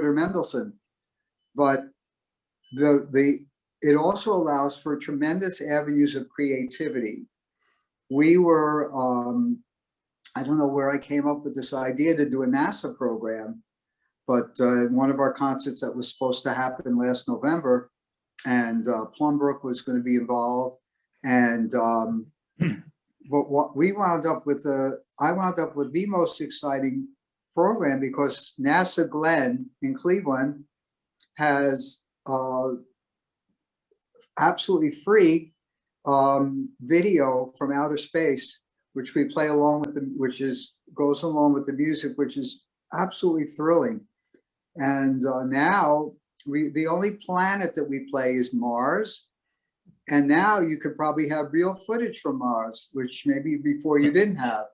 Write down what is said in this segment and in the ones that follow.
or Mendelssohn, but it also allows for tremendous avenues of creativity. We were, I don't know where I came up with this idea to do a NASA program, but one of our concerts that was supposed to happen last November, and Plumbrook was going to be involved, and but what we wound up with, I wound up with the most exciting program, because NASA Glenn in Cleveland has absolutely free video from outer space, which we play along with them, goes along with the music, which is absolutely thrilling. And now the only planet that we play is Mars. And now you could probably have real footage from Mars, which maybe before you didn't have.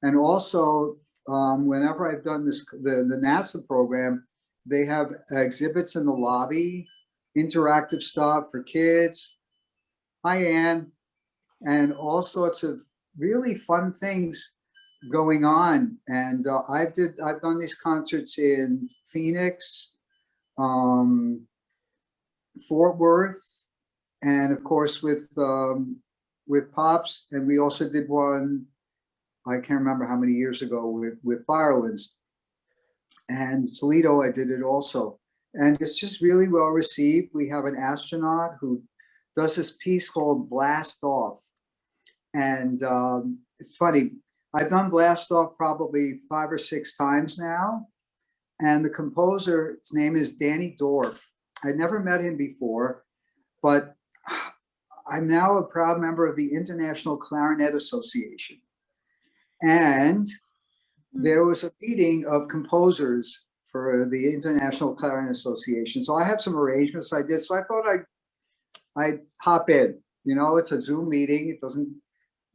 And also, whenever I've done this, the NASA program, they have exhibits in the lobby, interactive stuff for kids. Hi, Ann. And all sorts of really fun things going on. And I've done these concerts in Phoenix, Fort Worth, and of course with Pops. And we also did one, I can't remember how many years ago, with Firewinds. And Toledo, I did it also. And it's just really well received. We have an astronaut who does this piece called Blast Off. And it's funny, I've done Blast Off probably 5 or 6 times now. And the composer, his name is Danny Dorff. I'd never met him before, but I'm now a proud member of the International Clarinet Association. And there was a meeting of composers for the International Clarinet Association. So I have some arrangements I did. So I thought I'd hop in. You know, it's a Zoom meeting. It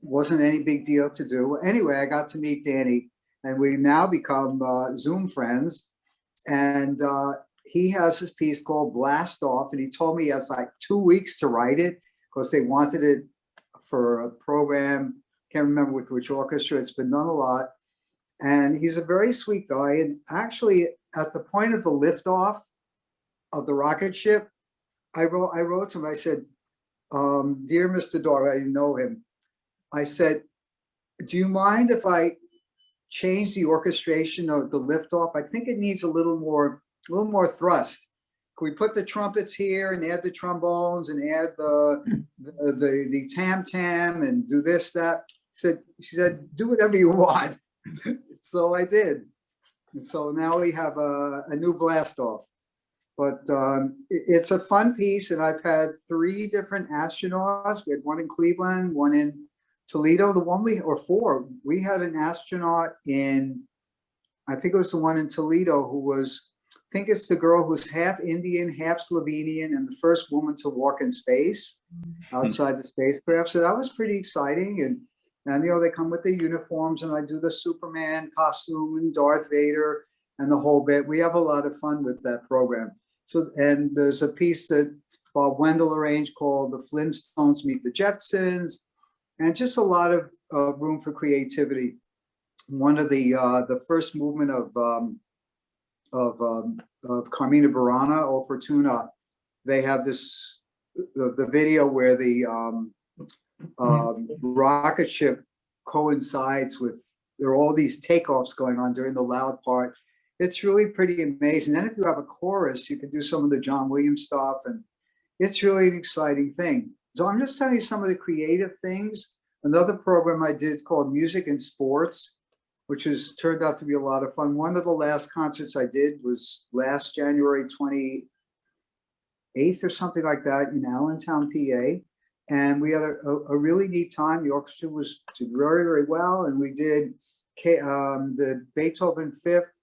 wasn't any big deal to do. Anyway, I got to meet Danny, and we've now become Zoom friends. And he has this piece called Blast Off, and he told me he has like 2 weeks to write it, because they wanted it for a program. Can't remember with which orchestra. It's been done a lot. And he's a very sweet guy. And actually, at the point of the liftoff of the rocket ship, I wrote to him. I said, "Dear Mr. Dorff," I didn't know him. I said, "Do you mind if I change the orchestration of the liftoff? I think it needs a little more thrust. Can we put the trumpets here and add the trombones and add the tam-tam and do this, that?" She said, "Do whatever you want." So I did. And so now we have a new Blast Off. But it's a fun piece, and I've had 3 different astronauts. We had one in Cleveland, one in Toledo, or 4. We had an astronaut in, I think it was the one in Toledo, who was, I think it's the girl who's half Indian, half Slovenian, and the first woman to walk in space outside the spacecraft. So that was pretty exciting. And you know, they come with their uniforms, and I do the Superman costume and Darth Vader and the whole bit. We have a lot of fun with that program. So, and there's a piece that Bob Wendell arranged called The Flintstones Meet the Jetsons, and just a lot of room for creativity. One of the first movement of Carmina Burana or Fortuna, they have this the video where the rocket ship coincides with, there are all these takeoffs going on during the loud part. It's really pretty amazing. Then if you have a chorus, you can do some of the John Williams stuff, and it's really an exciting thing. So I'm just telling you some of the creative things. Another program I did called Music and Sports, which has turned out to be a lot of fun. One of the last concerts I did was last January 28th or something like that in Allentown, PA. And we had a really neat time. The orchestra did very, very well. And we did the Beethoven Fifth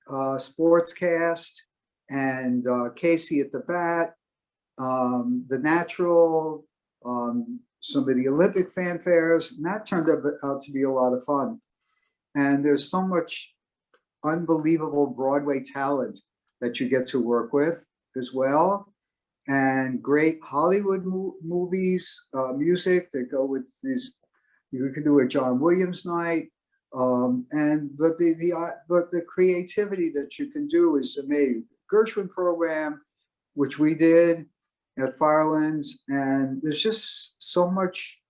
Sportscast, and Casey at the Bat, the Natural, some of the Olympic fanfares. And that turned out to be a lot of fun. And there's so much unbelievable Broadway talent that you get to work with as well. And great Hollywood movies, music that go with these. You can do a John Williams night. But the creativity that you can do is amazing. Gershwin program, which we did at Firelands, and there's just so much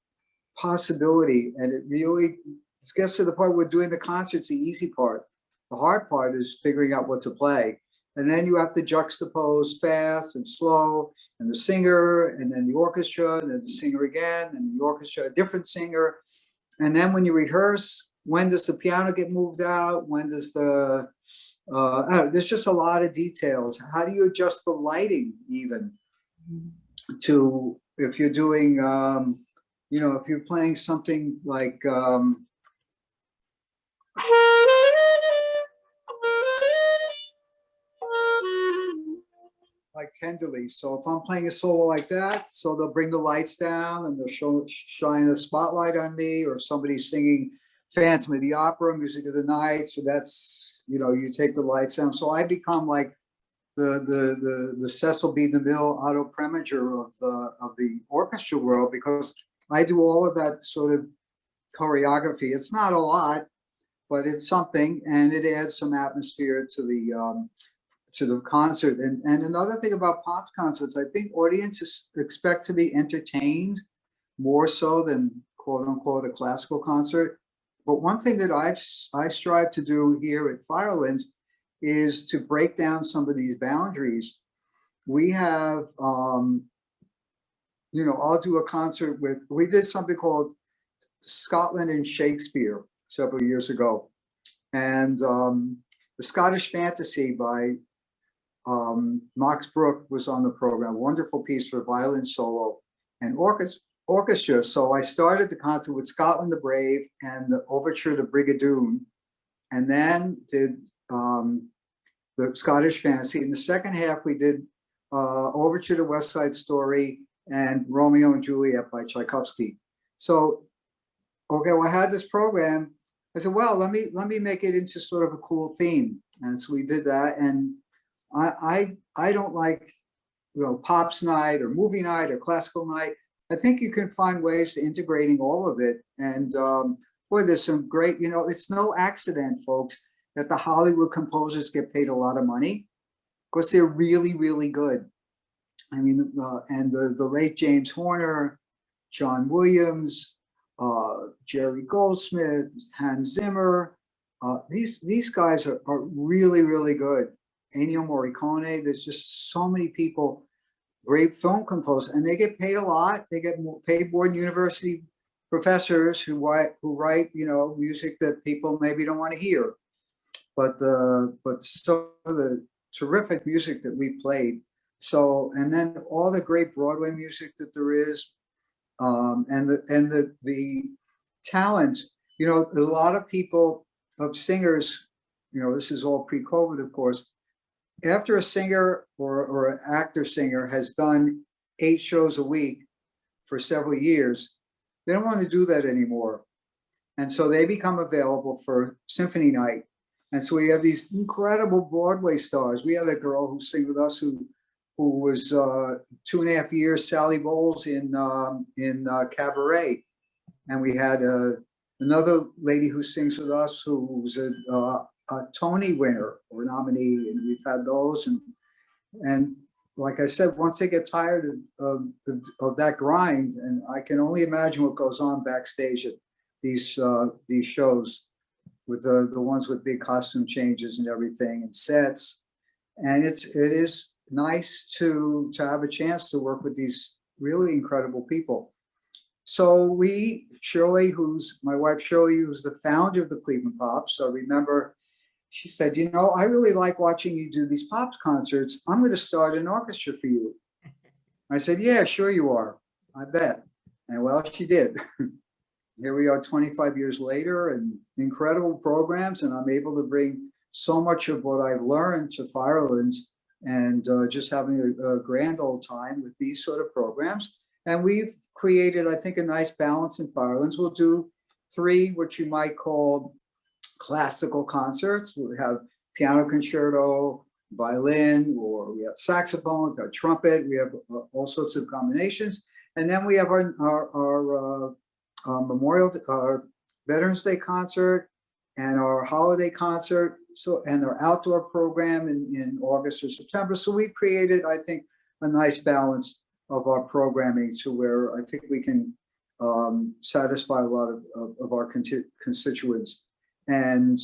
possibility, and it really gets to the point where doing the concert's the easy part. The hard part is figuring out what to play. And then you have to juxtapose fast and slow, and the singer, and then the orchestra, and then the singer again, and the orchestra, a different singer. And then when you rehearse, when does the piano get moved out? When does there's just a lot of details. How do you adjust the lighting even to, if you're doing, if you're playing something like tenderly. So if I'm playing a solo like that, so they'll bring the lights down and they'll shine a spotlight on me, or if somebody's singing Phantom of the Opera, Music of the Night. So that's, you take the lights down. So I become like the Cecil B. DeMille Otto Preminger of the orchestra world, because I do all of that sort of choreography. It's not a lot, but it's something, and it adds some atmosphere to the concert. And another thing about pop concerts, I think audiences expect to be entertained more so than quote unquote a classical concert. But one thing that I strive to do here at Firelands is to break down some of these boundaries. We have, I'll do a concert we did something called Scotland and Shakespeare several years ago. And the Scottish Fantasy by Max Bruch was on the program. Wonderful piece for violin solo and orchestra. So I started the concert with Scotland the Brave and the Overture to Brigadoon, and then did the Scottish Fantasy. In the second half, we did Overture to West Side Story and Romeo and Juliet by Tchaikovsky. So, okay, well, I had this program. I said, well, let me make it into sort of a cool theme. And so we did that. And I don't like, pops night or movie night or classical night. I think you can find ways to integrating all of it. And boy, there's some great, it's no accident, folks, that the Hollywood composers get paid a lot of money, because they're really, really good. I mean, and the late James Horner, John Williams, Jerry Goldsmith, Hans Zimmer, these guys are really, really good. Ennio Morricone, there's just so many people, great film composers, and they get paid a lot. They get paid more than university professors who write music that people maybe don't want to hear. But some of the terrific music that we played. So, and then all the great Broadway music that there is, and the talent. A lot of people, of singers, this is all pre-COVID, of course. After a singer or an actor singer has done 8 shows a week for several years, they don't want to do that anymore. And so they become available for symphony night. And so we have these incredible Broadway stars. We had a girl who sang with us who was 2.5 years Sally Bowles in Cabaret. And we had another lady who sings with us who was a Tony winner or nominee, and we've had those. And like I said, once they get tired of that grind, and I can only imagine what goes on backstage at these shows with the ones with big costume changes and everything and sets. And it is nice to have a chance to work with these really incredible people. So Shirley, who's my wife, Shirley, who's the founder of the Cleveland Pops. So remember, she said, I really like watching you do these Pops concerts. I'm going to start an orchestra for you. I said, yeah, sure you are. I bet. And well, she did. Here we are 25 years later, and incredible programs. And I'm able to bring so much of what I've learned to Firelands, and just having a grand old time with these sort of programs. And we've created, I think, a nice balance in Firelands. We'll do 3, what you might call classical concerts. We have piano concerto, violin, or we have saxophone, we've got trumpet, we have all sorts of combinations. And then we have our Veterans Day concert, and our holiday concert, so, and our outdoor program in August or September. So we created, I think, a nice balance of our programming to where I think we can satisfy a lot of our constituents. And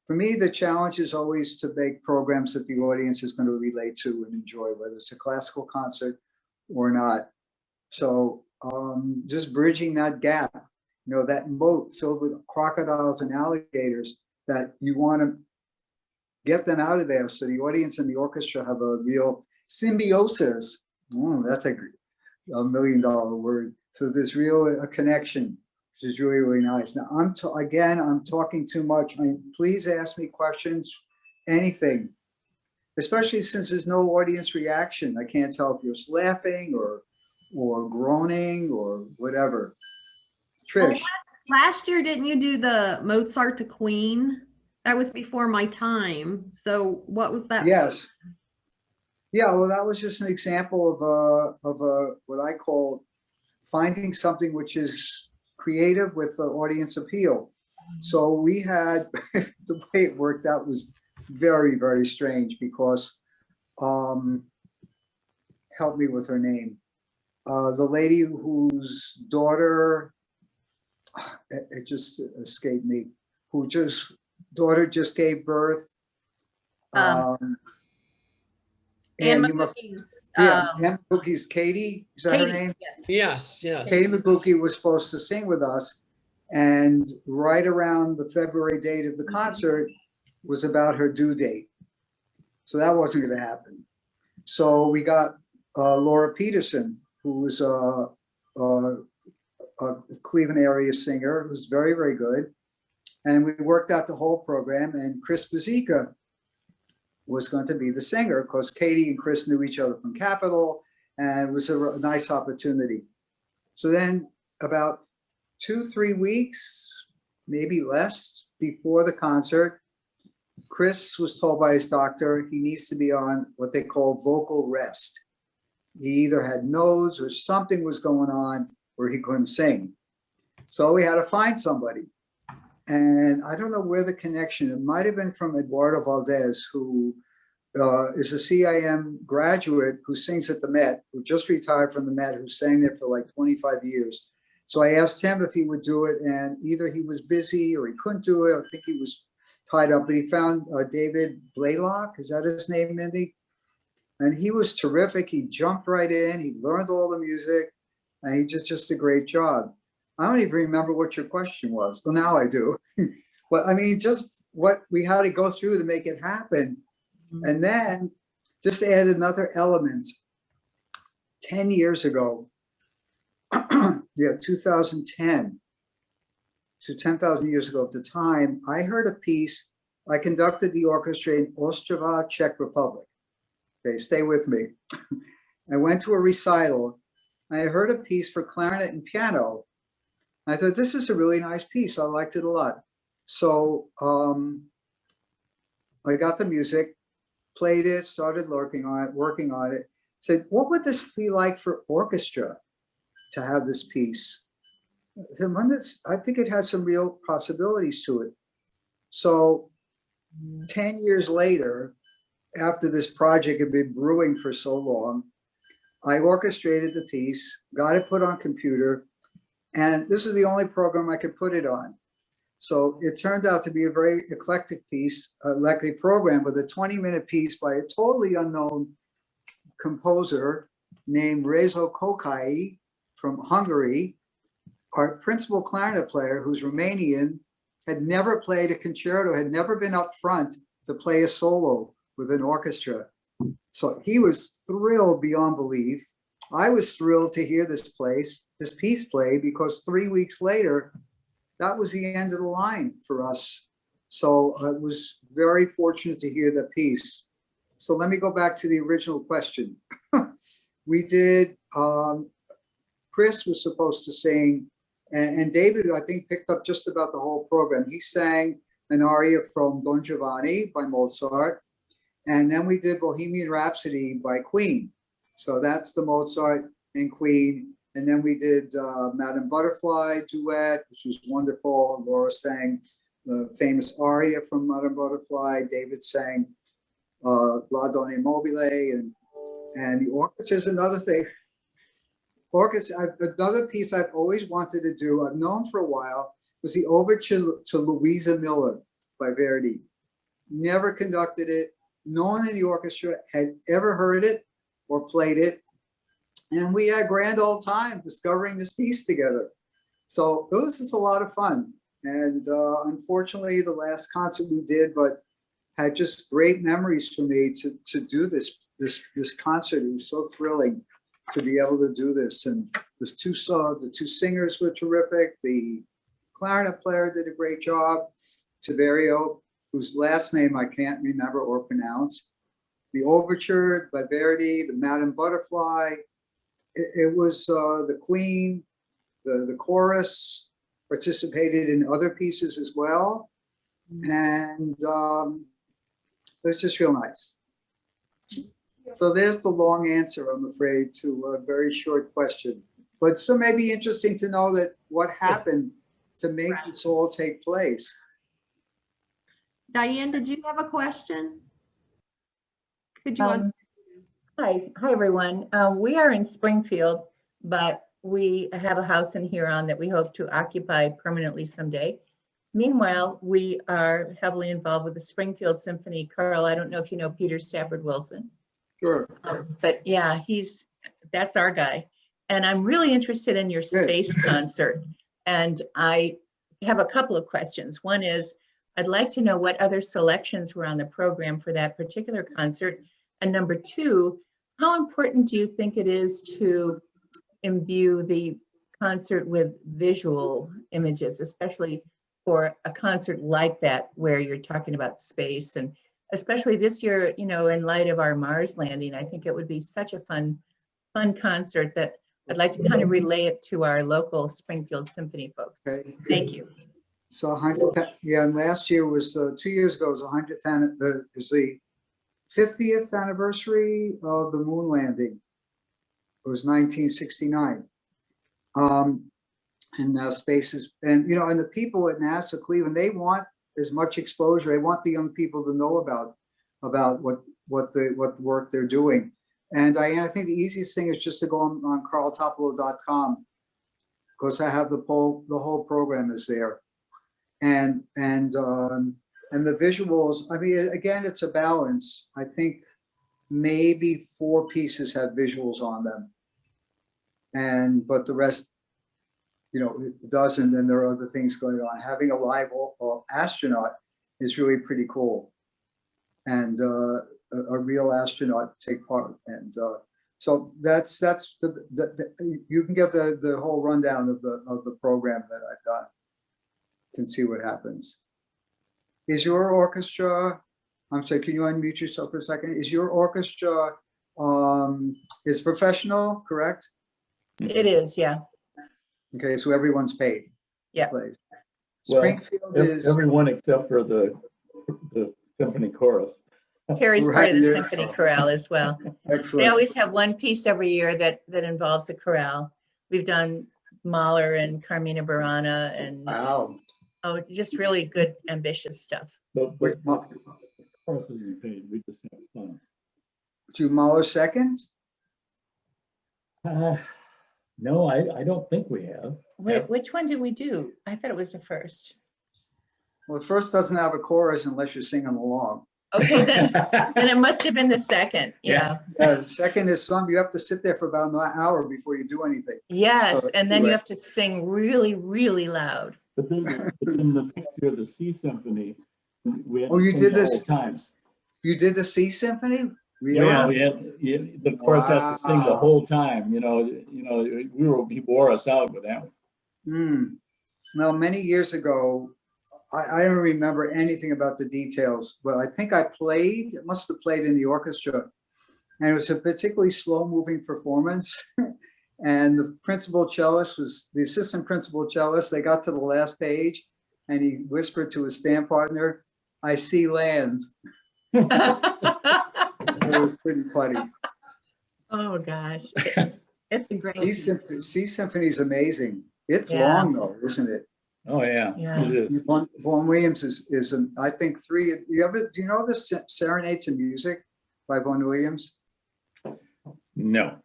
for me, the challenge is always to make programs that the audience is going to relate to and enjoy, whether it's a classical concert or not. So just bridging that gap, you know, that moat filled with crocodiles and alligators, that you want to get them out of there so the audience and the orchestra have a real symbiosis. That's a $1 million word. So there's real a connection, which is really, really nice. Now, I'm talking too much. Please ask me questions, anything, especially since there's no audience reaction. I can't tell if you're laughing or groaning or whatever. Trish. Well, last year, didn't you do the Mozart to Queen? That was before my time. So what was that? Yes. Yeah, well, that was just an example of what I call finding something which is creative with the audience appeal. So we had, the way it worked out was very, very strange because, help me with her name. The lady whose daughter, it just escaped me, daughter just gave birth. Anne McCookie's. Anne McCookie's Katie, is that her name? Yes. Katie McCookie was supposed to sing with us, and right around the February date of the concert was about her due date. So that wasn't going to happen. So we got Laura Peterson, who was a Cleveland area singer, who's very, very good. And we worked out the whole program, and Chris Bazika was going to be the singer because Katie and Chris knew each other from Capitol, and it was a nice opportunity. So then about 2-3 weeks, maybe less, before the concert, Chris was told by his doctor he needs to be on what they call vocal rest. He either had nodes or something was going on where he couldn't sing. So we had to find somebody. And I don't know where the connection, it might have been from Eduardo Valdez, who is a CIM graduate who sings at the Met, who just retired from the Met, who sang there for like 25 years. So I asked him if he would do it, and either he was busy or he couldn't do it. I think he was tied up, but he found David Blaylock, is that his name, Mindy? And he was terrific. He jumped right in, he learned all the music, and he just a great job. I don't even remember what your question was. Well, now I do. But I mean, just what we had to go through to make it happen. And then just add another element. 10 years ago, yeah, 2010, to 10,000 years ago at the time, I heard a piece. I conducted the orchestra in Orchestra, Czech Republic. Okay, stay with me. I went to a recital. I heard a piece for clarinet and piano. I thought, this is a really nice piece. I liked it a lot. So I got the music, played it, started working on it, said, what would this be like for orchestra to have this piece? I think it has some real possibilities to it. So 10 years later, after this project had been brewing for so long, I orchestrated the piece, got it put on computer, and this was the only program I could put it on. So it turned out to be a very eclectic piece, eclectic program with a 20-minute piece by a totally unknown composer named Rezo Kokai from Hungary. Our principal clarinet player, who's Romanian, had never played a concerto, had never been up front to play a solo with an orchestra. So he was thrilled beyond belief. I was thrilled to hear this piece played, because 3 weeks later, that was the end of the line for us. So I was very fortunate to hear the piece. So let me go back to the original question. We did, Chris was supposed to sing, and David, I think, picked up just about the whole program. He sang an aria from Don Giovanni by Mozart, and then we did Bohemian Rhapsody by Queen. So that's the Mozart and Queen. And then we did Madame Butterfly duet, which was wonderful. Laura sang the famous aria from Modern Butterfly. David sang La Donna Mobile, and the orchestra is another thing. Orchestra, another piece I've always wanted to do, I've known for a while, was the overture to Louisa Miller by Verdi. Never conducted it. No one in the orchestra had ever heard it or played it. And we had a grand old time discovering this piece together. So it was just a lot of fun. And unfortunately, the last concert we did, but had just great memories for me to do this concert. It was so thrilling to be able to do this. And the two singers were terrific. The clarinet player did a great job. Tiberio, whose last name I can't remember or pronounce. The overture by Verdi, the Madame Butterfly. It was the Queen, the chorus participated in other pieces as well. And it was just real nice. So there's the long answer, I'm afraid, to a very short question. But still may be interesting to know that what happened to make this all take place. Diane, did you have a question? Could you? Hi, everyone. We are in Springfield, but we have a house in Huron that we hope to occupy permanently someday. Meanwhile, we are heavily involved with the Springfield Symphony. Carl, I don't know if you know Peter Stafford Wilson. Sure. But yeah, that's our guy. And I'm really interested in your space concert. And I have a couple of questions. One is, I'd like to know what other selections were on the program for that particular concert. And number two, how important do you think it is to imbue the concert with visual images, especially for a concert like that, where you're talking about space? And especially this year, you know, in light of our Mars landing, I think it would be such a fun concert that I'd like to kind of relay it to our local Springfield Symphony folks. Okay. Thank you. So 100, yeah, and last year was 2 years ago, was 100th, is the 50th anniversary of the moon landing. It was 1969. And now spaces, and you know, and the people at NASA Cleveland, they want as much exposure. They want the young people to know about what the work they're doing. And Diane, I think the easiest thing is just to go on carltopolo.com, because I have the whole program is there. And the visuals, I mean, again, it's a balance. I think maybe 4 pieces have visuals on them, but the rest, you know, it doesn't. And there are other things going on. Having a live astronaut is really pretty cool, and a real astronaut take part. And so that's you can get the whole rundown of the program that I've done. Can see what happens. Is your orchestra, I'm sorry, can you unmute yourself for a second? Is your orchestra is professional, correct? It is, yeah. Okay, so everyone's paid. Yeah. Well, Springfield is everyone except for the symphony chorus. Terry's part of the symphony chorale as well. Excellent. They always have one piece every year that involves the chorale. We've done Mahler and Carmina Burana and Wow. Oh, just really good, ambitious stuff. But chorus isn't paid. We just have fun. Do Mahler seconds? No, I don't think we have. Wait, which one did we do? I thought it was the first. Well, the first doesn't have a chorus unless you're singing along. Okay, then it must have been the second. Yeah. The second is some you have to sit there for about an hour before you do anything. Yes, So, and then you have to sing really, really loud. But then in the picture of the C Symphony, we had you did this the whole time. You did the C Symphony? Yeah, the chorus has to sing the whole time. You know, he wore us out with that one. Now, many years ago, I don't remember anything about the details, but I think I must have played in the orchestra, and it was a particularly slow-moving performance. And the principal cellist was the assistant principal cellist. They got to the last page, and he whispered to his stand partner, "I see land." It was pretty funny. Oh gosh, it's a great. C Symphony is amazing. It's long though, isn't it? Oh, yeah, Yeah. it is. Vaughan Williams is I think do you know the Serenade to Music by Vaughan Williams? No.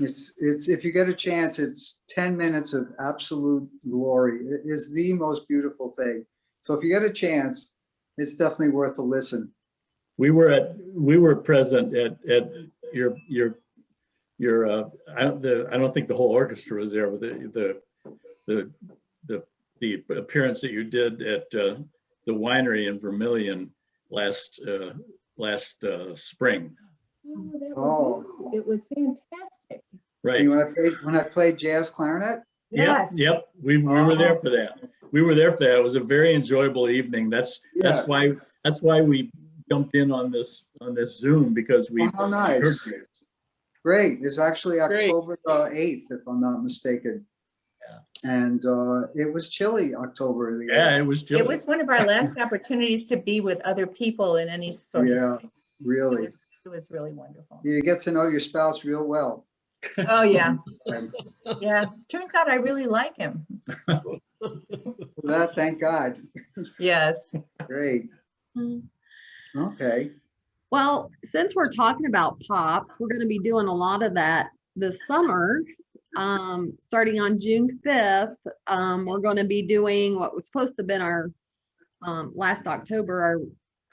It's if you get a chance, it's 10 minutes of absolute glory. It is the most beautiful thing. So if you get a chance, it's definitely worth a listen. We were present at your I don't think the whole orchestra was there, but the appearance that you did at the winery in Vermilion last spring. Oh, that Oh. was, it was fantastic. Right. And when I played jazz clarinet, Yes. Yep. We were there for that. We were there for that. It was a very enjoyable evening. That's why we jumped in on this Zoom, because we how nice. heard you. Great. It's actually Great. October 8th, if I'm not mistaken. Yeah. And it was chilly October the 8th. Yeah, it was chilly. It was one of our last opportunities to be with other people in any sort Yeah, of. really. It was really wonderful. You get to know your spouse real well. Oh, yeah. And Yeah. Turns out I really like him. for that, thank God. Yes. Great. Okay. Well, since we're talking about pops, we're going to be doing a lot of that this summer. Starting on June 5th, we're going to be doing what was supposed to have been our last October, our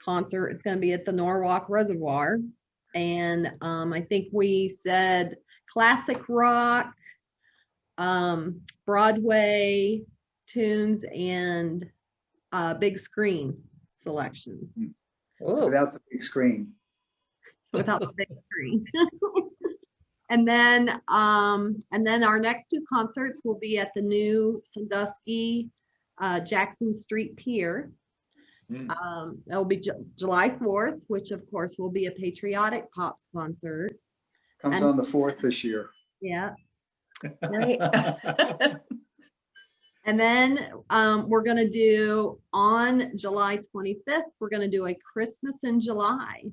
concert. It's going to be at the Norwalk Reservoir. And I think we said classic rock, Broadway tunes, and big screen selections. Ooh. Without the big screen. Without the big screen. And then our next two concerts will be at the new Sandusky Jackson Street Pier. It'll be July 4th, which of course will be a patriotic pops concert. Comes And- on the 4th this year. Yeah. Right. And then we're going to do on July 25th, we're going to do a Christmas in July.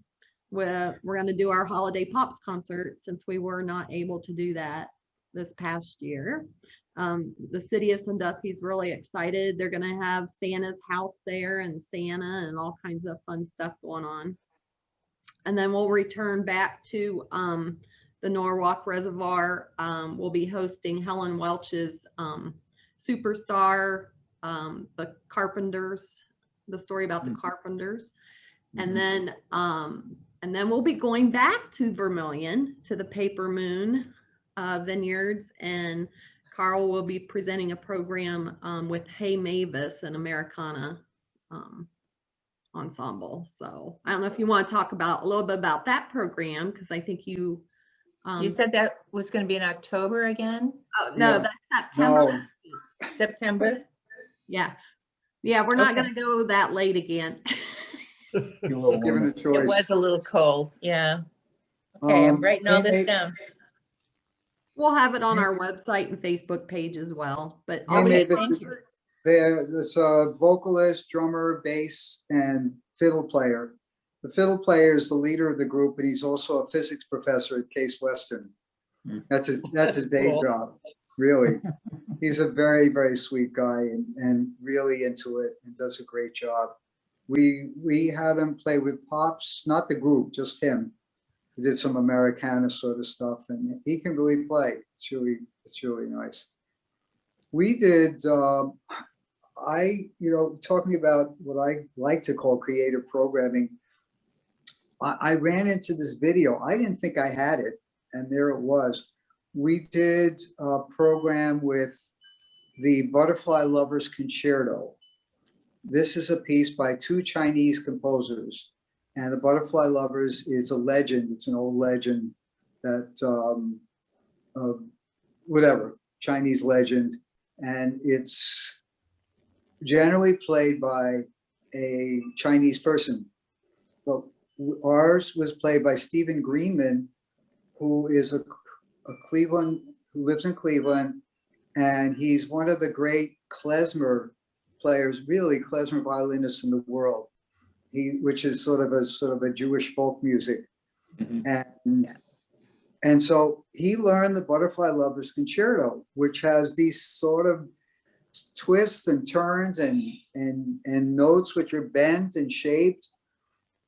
We're going to do our holiday pops concert, since we were not able to do that this past year. The city of Sandusky is really excited. They're going to have Santa's house there and Santa and all kinds of fun stuff going on. And then we'll return back to the Norwalk Reservoir. We'll be hosting Helen Welch's Superstar, the Carpenters, the story about the Carpenters. And then we'll be going back to Vermilion, to the Paper Moon Vineyards, and Carl will be presenting a program with Hey Mavis, an Americana ensemble. So I don't know if you want to talk about a little bit about that program, because I think you You said that was going to be in October again? oh, no, Yeah. that's September. No. September? Yeah. Yeah, we're not Okay. going to go that late again. Given a It choice. was a little cold, yeah. Okay, I'm writing all this Hey, down. We'll have it on our website and Facebook page as well. But Hey, all the Mavis, concerts- There's a vocalist, drummer, bass, and fiddle player. The fiddle player is the leader of the group, and he's also a physics professor at Case Western. That's his day Cool. job, really. He's a very, very sweet guy and really into it and does a great job. We had him play with Pops, not the group, just him. He did some Americana sort of stuff, and he can really play. It's really nice. We did, talking about what I like to call creative programming, I ran into this video. I didn't think I had it, and there it was. We did a program with the Butterfly Lovers Concerto. This is a piece by two Chinese composers, and the Butterfly Lovers is a legend. It's an old legend that, Chinese legend, and it's generally played by a Chinese person. But ours was played by Stephen Greenman, who is a Cleveland, who lives in Cleveland, and he's one of the great klezmer players, really klezmer violinists in the world. Which is sort of a Jewish folk music, and so he learned the Butterfly Lovers Concerto, which has these sort of twists and turns and notes which are bent and shaped.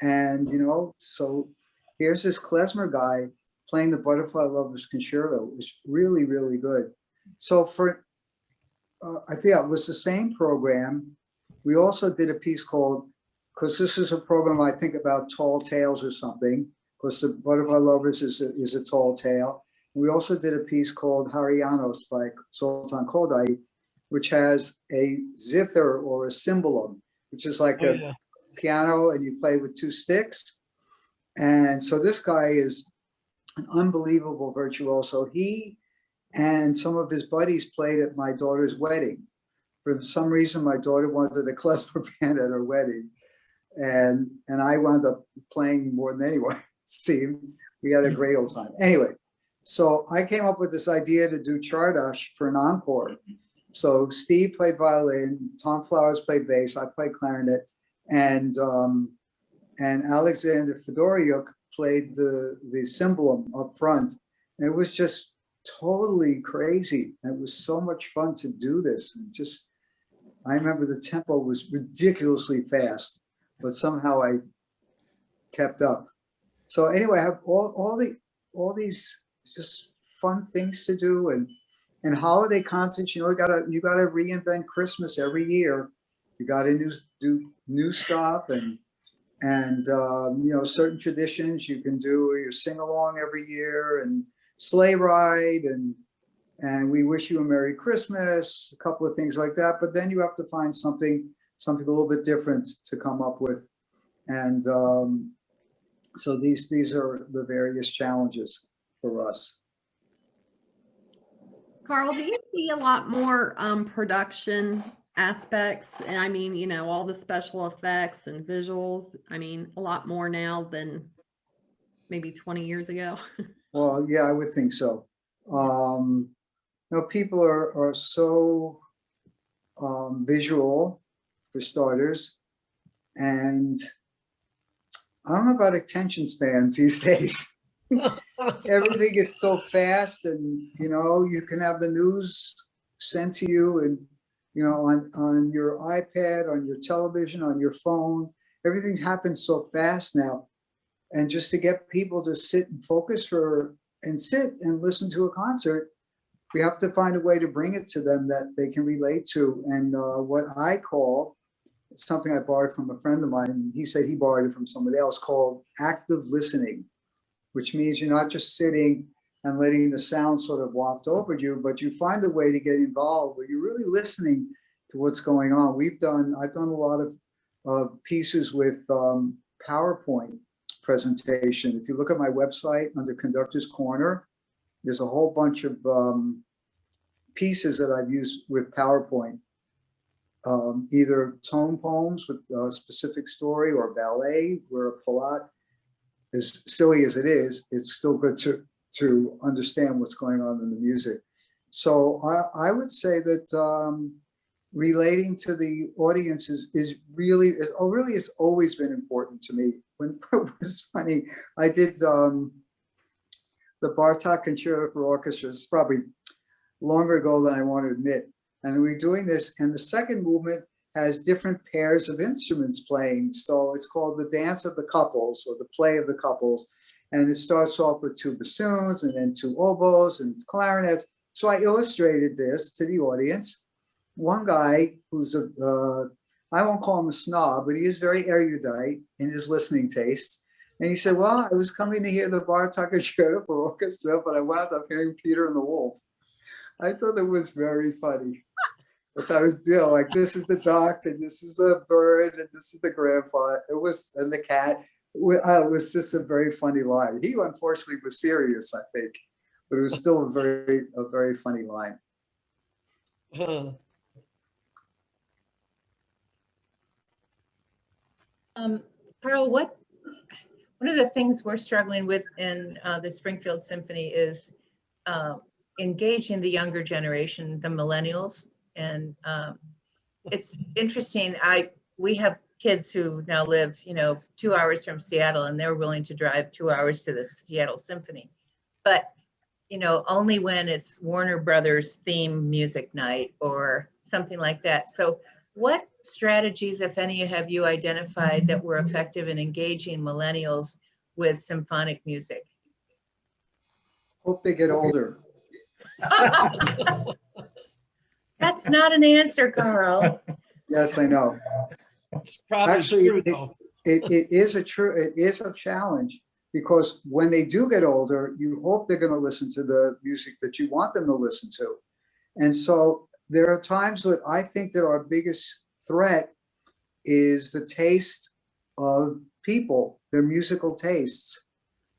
And, you know, so here's this klezmer guy playing the Butterfly Lovers Concerto. It was really, really good. So for, I think it was the same program. We also did a piece called, because this is a program I think about tall tales or something, because the Butterfly Lovers is a tall tale. We also did a piece called Harianos by Sultan Kodai, which has a zither or a cymbalum, which is like a piano and you play with two sticks. And so this guy is an unbelievable virtuoso. He and some of his buddies played at my daughter's wedding. For some reason, my daughter wanted a klezmer band at her wedding. And I wound up playing more than anyone. See, we had a great old time. Anyway, so I came up with this idea to do Chardash for an encore. So Steve played violin, Tom Flowers played bass, I played clarinet, and Alexander Fedoriuk played the cymbalum up front. And it was just totally crazy. And it was so much fun to do this. And just, I remember the tempo was ridiculously fast, but somehow I kept up. So anyway, I have all these just fun things to do, and holiday concerts. You know, you gotta reinvent Christmas every year. You gotta do new stuff, and you know, certain traditions you can do. You sing along every year, and sleigh ride, and we wish you a Merry Christmas, a couple of things like that. But then you have to find something a little bit different to come up with, and so these are the various challenges for us. Carl, do you see a lot more production aspects? And I mean, you know, all the special effects and visuals, I mean, a lot more now than maybe 20 years ago? Well, yeah, I would think so. You know, people are so visual, for starters, and I don't know about attention spans these days. Everything is so fast, and you know, you can have the news sent to you, and you know, on your iPad, on your television, on your phone. Everything happens so fast now, and just to get people to sit and focus sit and listen to a concert, we have to find a way to bring it to them that they can relate to. And what I call, it's something I borrowed from a friend of mine. He said he borrowed it from somebody else, called active listening, which means you're not just sitting and letting the sound sort of waft over you, but you find a way to get involved where you're really listening to what's going on. I've done a lot of pieces with PowerPoint presentation. If you look at my website under Conductor's Corner, there's a whole bunch of pieces that I've used with PowerPoint. Either tone poems with a specific story, or ballet, where a Palat, as silly as it is, it's still good to understand what's going on in the music. So I would say that relating to the audience is really has always been important to me. When it was funny, I did the Bartok Concerto for Orchestra. It's probably longer ago than I want to admit. And we're doing this, and the second movement has different pairs of instruments playing. So it's called the Dance of the Couples, or the Play of the Couples. And it starts off with two bassoons, and then two oboes and clarinets. So I illustrated this to the audience. One guy who's I won't call him a snob, but he is very erudite in his listening tastes. And he said, well, I was coming to hear the Bartok Concerto for Orchestra, but I wound up hearing Peter and the Wolf. I thought it was very funny. So I was like, this is the duck, and this is the bird, and this is the grandpa. And the cat. It was just a very funny line. He unfortunately was serious, I think, but it was still a very funny line. Carl, one of the things we're struggling with in the Springfield Symphony is engaging the younger generation, the millennials. And it's interesting. We have kids who now live, 2 hours from Seattle, and they're willing to drive 2 hours to the Seattle Symphony. But, only when it's Warner Brothers theme music night or something like that. So what strategies, if any, have you identified that were effective in engaging millennials with symphonic music? Hope they get older. That's not an answer, Carl. Yes, I know. It's probably Actually, true though. it is a challenge, because when they do get older, you hope they're going to listen to the music that you want them to listen to. And so there are times that I think that our biggest threat is the taste of people, their musical tastes.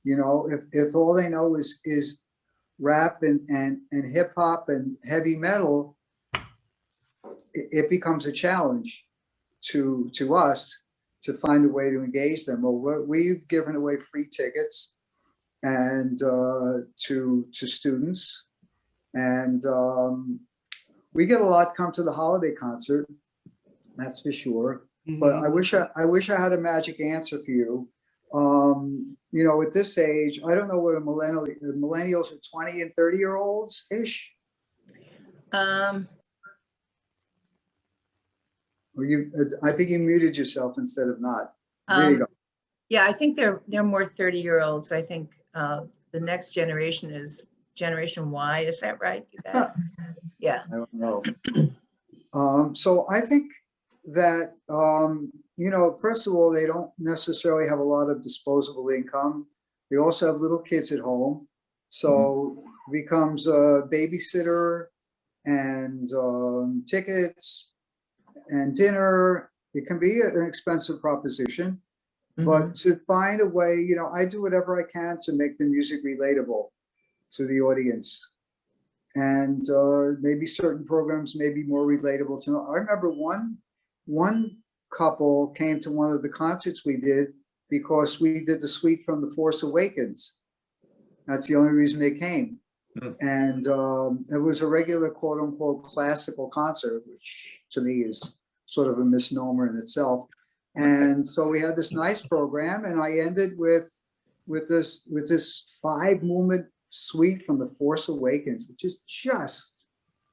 You know, if all they know is rap and hip hop and heavy metal, it becomes a challenge to us to find a way to engage them. Well, we've given away free tickets and to students, and we get a lot come to the holiday concert, that's for sure. But I wish I had a magic answer for you. You know, at this age, I don't know what millennials are 20 and 30-year-olds ish. Or I think you muted yourself instead of not. There you go. Yeah, I think they're more 30-year-olds. I think the next generation is Generation Y. Is that right, you guys? Yeah. I don't know. So I think that, you know, first of all, they don't necessarily have a lot of disposable income. They also have little kids at home. So it becomes a babysitter and tickets and dinner. It can be an expensive proposition, but to find a way, you know, I do whatever I can to make the music relatable to the audience. And maybe certain programs may be more relatable to them. I remember one couple came to one of the concerts we did because we did the suite from The Force Awakens. That's the only reason they came. And it was a regular quote unquote classical concert, which to me is sort of a misnomer in itself. And so we had this nice program, and I ended with this 5-movement suite from The Force Awakens, which is just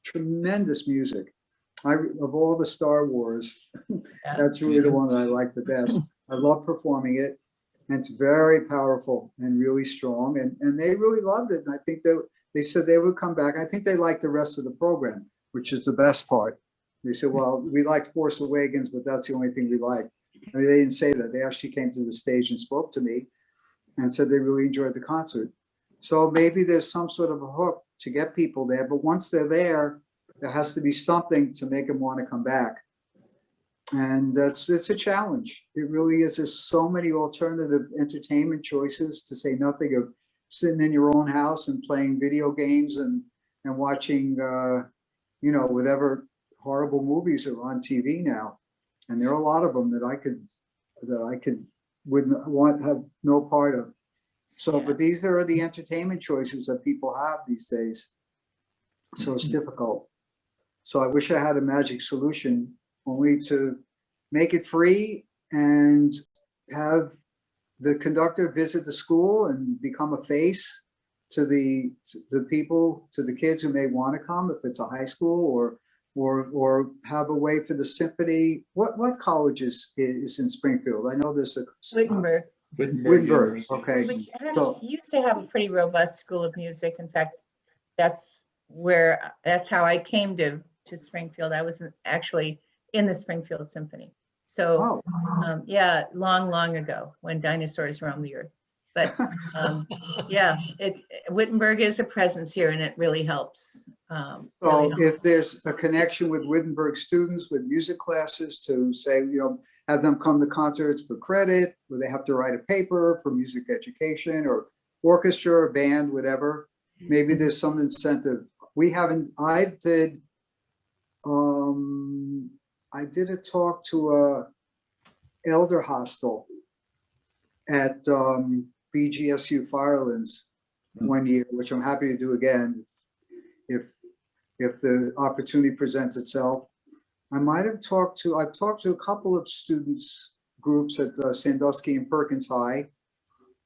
tremendous music. Of all the Star Wars, that's really the one that I like the best. I love performing it, and it's very powerful and really strong, and they really loved it. And I think they said they would come back. I think they liked the rest of the program, which is the best part. They said, well, we liked Force Awakens, but that's the only thing we liked. I mean, they didn't say that. They actually came to the stage and spoke to me and said they really enjoyed the concert. So maybe there's some sort of a hook to get people there, but once they're there, there has to be something to make them want to come back. And it's a challenge. It really is. There's so many alternative entertainment choices, to say nothing of sitting in your own house and playing video games and watching, you know, whatever horrible movies are on TV now. And there are a lot of them that I wouldn't want to have no part of. So, but these are the entertainment choices that people have these days. So it's difficult. So I wish I had a magic solution, only to make it free and have the conductor visit the school and become a face to the people, to the kids who may want to come, if it's a high school, or have a way for the symphony. What college is in Springfield? I know there's a Wittenberg. Wittenberg. Okay. Which So- used to have a pretty robust school of music. In fact, that's how I came to Springfield. I was actually in the Springfield Symphony. So yeah, long ago, when dinosaurs roamed the earth. But yeah, Wittenberg is a presence here, and it really helps. So if there's a connection with Wittenberg students with music classes, to say, you know, have them come to concerts for credit, where they have to write a paper for music education, or orchestra or band, whatever, maybe there's some incentive. I did a talk to a elder hostel at BGSU Firelands one year, which I'm happy to do again if the opportunity presents itself. I've talked to a couple of students groups at Sandusky and Perkins High.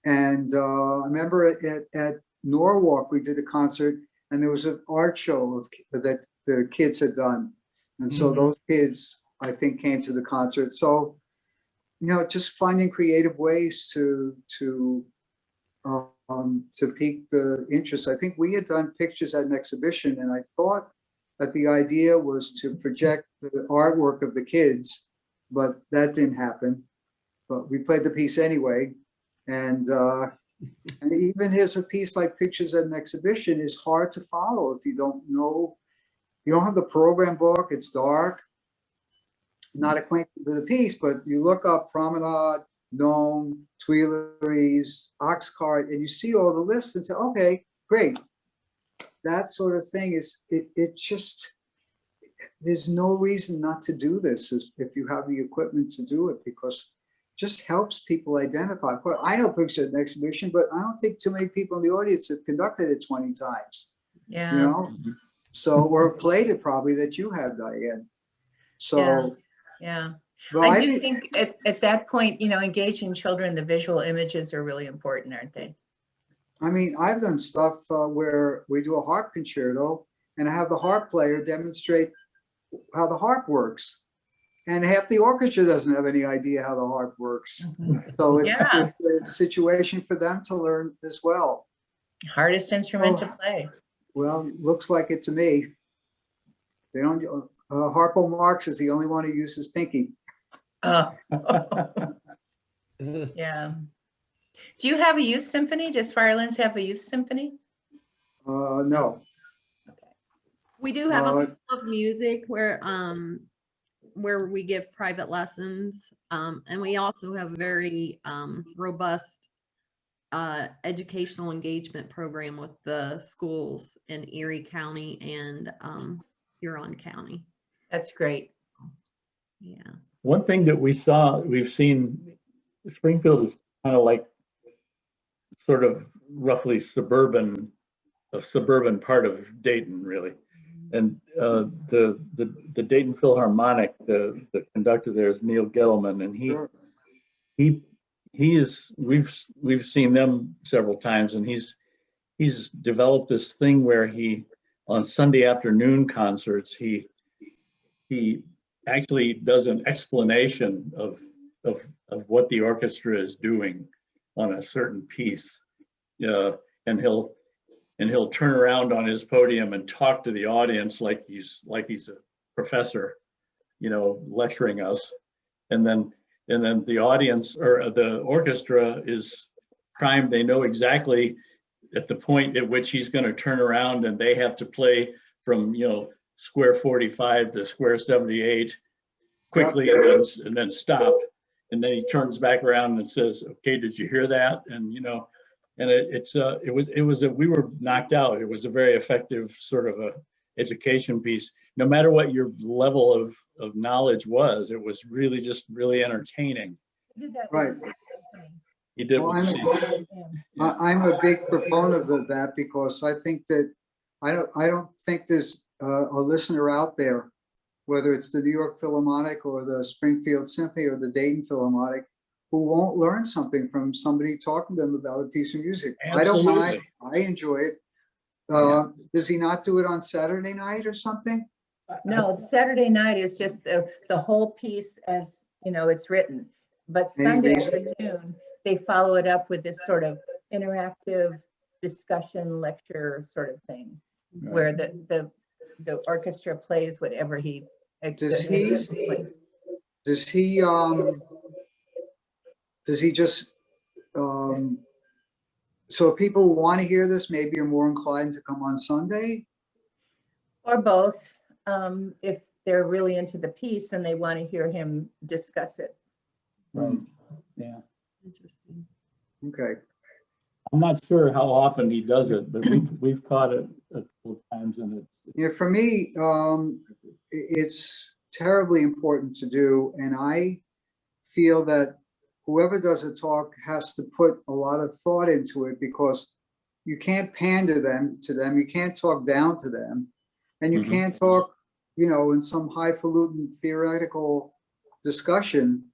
And I remember at Norwalk, we did a concert, and there was an art show that the kids had done. And so those kids, I think, came to the concert. So, just finding creative ways to pique the interest. I think we had done pictures at an exhibition, and I thought that the idea was to project the artwork of the kids, but that didn't happen. But we played the piece anyway. And even here's a piece like Pictures at an Exhibition is hard to follow if you don't know, you don't have the program book, it's dark, not acquainted with the piece, but you look up Promenade, Dome, Tuileries, Oxcart, and you see all the lists and say, okay, great. That sort of thing is, it just, there's no reason not to do this if you have the equipment to do it, because just helps people identify. Well, I know Pictures at an Exhibition, but I don't think too many people in the audience have conducted it 20 times. Yeah. So, or played it probably that you have, Diane. So, Yeah. well, I do think at that point, engaging children, the visual images are really important, aren't they? I mean, I've done stuff where we do a harp concerto and I have the harp player demonstrate how the harp works. And half the orchestra doesn't have any idea how the harp works. So it's a situation for them to learn as well. Hardest instrument to play. Well, looks like it to me. They don't, Harpo Marx is the only one who uses pinky. Oh. Yeah. Do you have a youth symphony? Does Firelands have a youth symphony? No. We do have a School of Music where we give private lessons, and we also have a very robust educational engagement program with the schools in Erie County and Huron County. That's great. Yeah. One thing that we've seen, Springfield is kind of like sort of roughly suburban part of Dayton, really. And the Dayton Philharmonic, the conductor there is Neil Gettleman, and he is, we've seen them several times, and he's developed this thing where he, on Sunday afternoon concerts, he actually does an explanation of what the orchestra is doing on a certain piece, and he'll turn around on his podium and talk to the audience like he's a professor, lecturing us, and then the audience or the orchestra is primed. They know exactly at the point at which he's going to turn around, and they have to play from square 45 to square 78 quickly, and then stop, and then he turns back around and says, okay, did you hear that? And and we were knocked out. It was a very effective sort of a education piece. No matter what your level of knowledge was, it was really just really entertaining. Right. He did. Well, I'm a big proponent of that, because I think that I don't think there's a listener out there, whether it's the New York Philharmonic or the Springfield Symphony or the Dayton Philharmonic, who won't learn something from somebody talking to them about a piece of music. Absolutely. I don't mind. I enjoy it. Does he not do it on Saturday night or something? No, Saturday night is just the whole piece as it's written. But Sunday afternoon, they follow it up with this sort of interactive discussion lecture sort of thing, right, where the orchestra plays whatever he does he just so if people want to hear this, maybe are more inclined to come on Sunday? Or both, if they're really into the piece and they want to hear him discuss it. Right. Yeah. Interesting. Okay. I'm not sure how often he does it, but we've caught it a couple of times, and it's. For me, it's terribly important to do, and I feel that whoever does a talk has to put a lot of thought into it, because you can't pander to them, you can't talk down to them, and you can't talk, in some highfalutin theoretical discussion.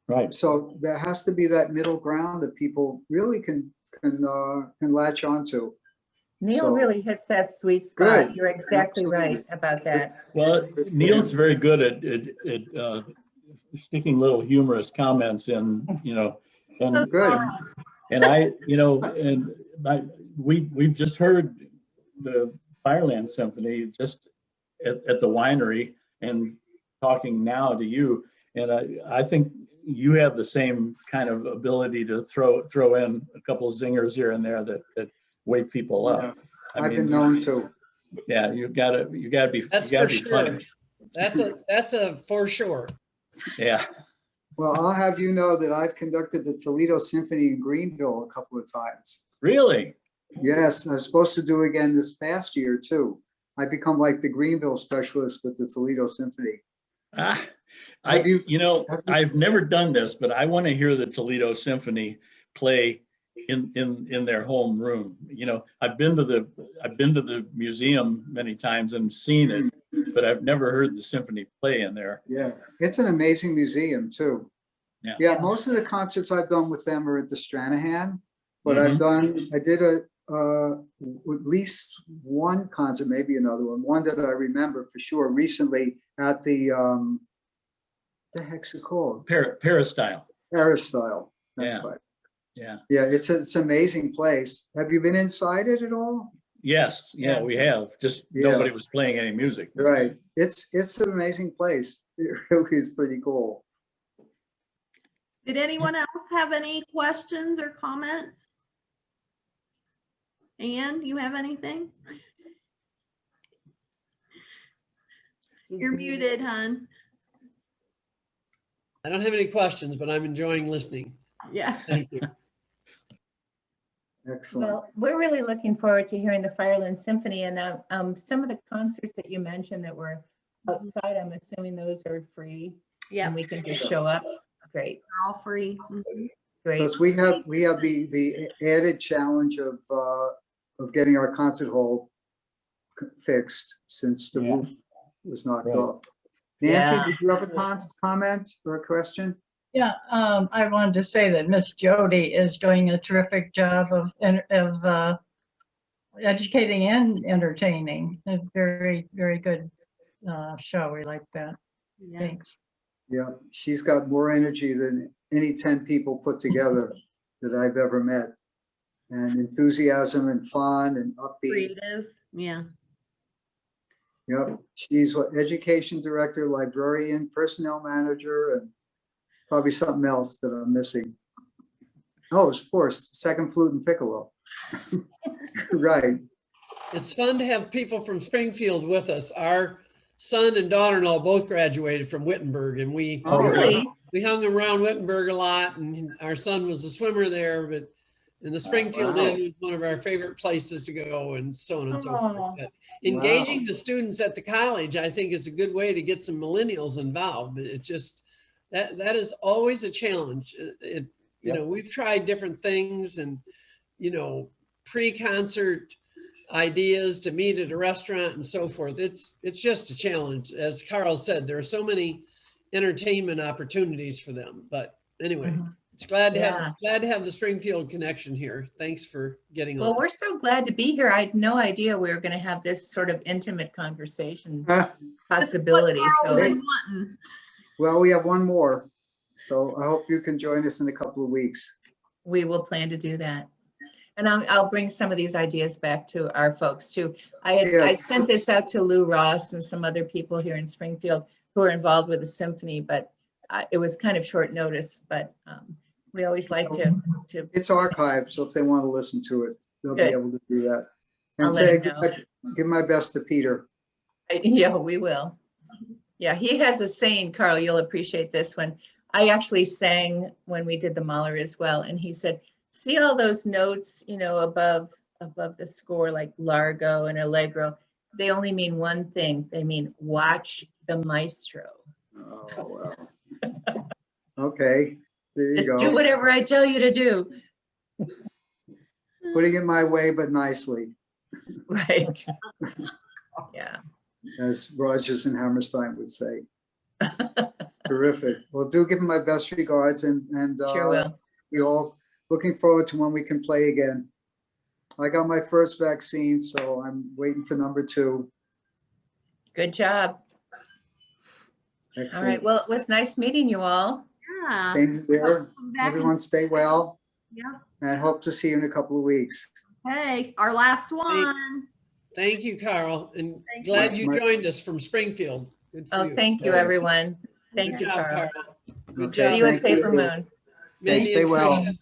Right. So there has to be that middle ground that people really can latch onto. Neil So- really hits that sweet spot. Good. You're exactly right about that. Well, Neil's very good at sticking little humorous comments in, and Good. we've just heard the Fireland Symphony just at the winery and talking now to you. And I think you have the same kind of ability to throw in a couple of zingers here and there that wake people Yeah. up. I've been known to. Yeah, you gotta be That's you gotta for be sure. funny. That's a for sure. Yeah. Well, I'll have you know that I've conducted the Toledo Symphony in Greenville a couple of times. Really? Yes, I was supposed to do again this past year too. I become like the Greenville specialist with the Toledo Symphony. Ah, Have you- I've never done this, but I want to hear the Toledo Symphony play in their home room. I've been to the museum many times and seen it, but I've never heard the symphony play in there. Yeah, it's an amazing museum too. Yeah. Yeah, most of the concerts I've done with them are at the Stranahan, but Mhm. I did at least one concert, maybe another one that I remember for sure recently at the heck's it called? Peristyle. Peristyle. That's Yeah. right. Yeah. Yeah, it's an amazing place. Have you been inside it at all? Yes. Yeah, we have. Just Yeah. nobody was playing any music. Right. It's an amazing place. It really is pretty cool. Did anyone else have any questions or comments? Anne, you have anything? You're muted, hon. I don't have any questions, but I'm enjoying listening. Yeah. Thank you. Excellent. Well, we're really looking forward to hearing the Fireland Symphony, and some of the concerts that you mentioned that were outside, I'm assuming those are free Yeah, and we can just show up. Great, they're all free. great. Because we have the added challenge of getting our concert hall fixed since the Yeah. roof was knocked Right. off. Nancy, Yeah. did you have a comment or a question? Yeah, I wanted to say that Miss Jody is doing a terrific job of educating and entertaining. A very, very good show. We like that. Yeah. Thanks. Yeah, she's got more energy than any 10 people put together that I've ever met. And enthusiasm and fun and upbeat. Creative. Yeah. Yep, she's what, education director, librarian, personnel manager, and probably something else that I'm missing. Oh, of course, second flute and piccolo. Right. It's fun to have people from Springfield with us. Our son and daughter-in-law both graduated from Wittenberg, and we Oh, Really? we hung around Wittenberg a lot, and our son was a swimmer there, but in the Springfield wow. Inn was one of our favorite places to go, and so on and so Oh. forth. But engaging the students at the college, I think, is a good way to get some millennials involved. But it's just that is always a challenge. We've tried different things, and pre-concert ideas to meet at a restaurant and so forth. It's just a challenge. As Carl said, there are so many entertainment opportunities for them. But anyway, it's glad to have the Springfield connection here. Thanks for getting Well, on. we're so glad to be here. I had no idea we were going to have this sort of intimate conversation possibility. Carl So been wanting. Well, we have one more, so I hope you can join us in a couple of weeks. we will plan to do that. And I'll bring some of these ideas back to our folks too. I Yes. sent this out to Lou Ross and some other people here in Springfield who are involved with the symphony, but it was kind of short notice, but we always like to. It's archived, so if they want to listen to it, they'll be Good. able to do that. I'll And let say, him know. give my best to Peter. Yeah, we will. Yeah, he has a saying, Carl, you'll appreciate this one. I actually sang when we did the Mahler as well, and he said, see all those notes, above the score, like Largo and Allegro, they only mean one thing. They mean watch the maestro. Oh, well. Okay, there you Just do go. whatever I tell you to do. Putting it my way, but nicely, Right. Yeah. as Rogers and Hammerstein would say. Terrific. Well, do give him my best regards and Sure will. we all looking forward to when we can play again. I got my first vaccine, so I'm waiting for number 2. Good job. All right. Excellent. Well, it was nice meeting you all. Yeah. Same here. Come back and- Everyone stay well, Yeah. and I hope to see you in a couple of weeks. Hey, our last one. Thank you, Carl, and Thank glad you you. joined us from Springfield. Good for Oh, you. thank you, everyone. Thank Good you, job, Carl. Good Okay, See you job. at thank you. Paper Moon. Mindy stay and well. Tricia,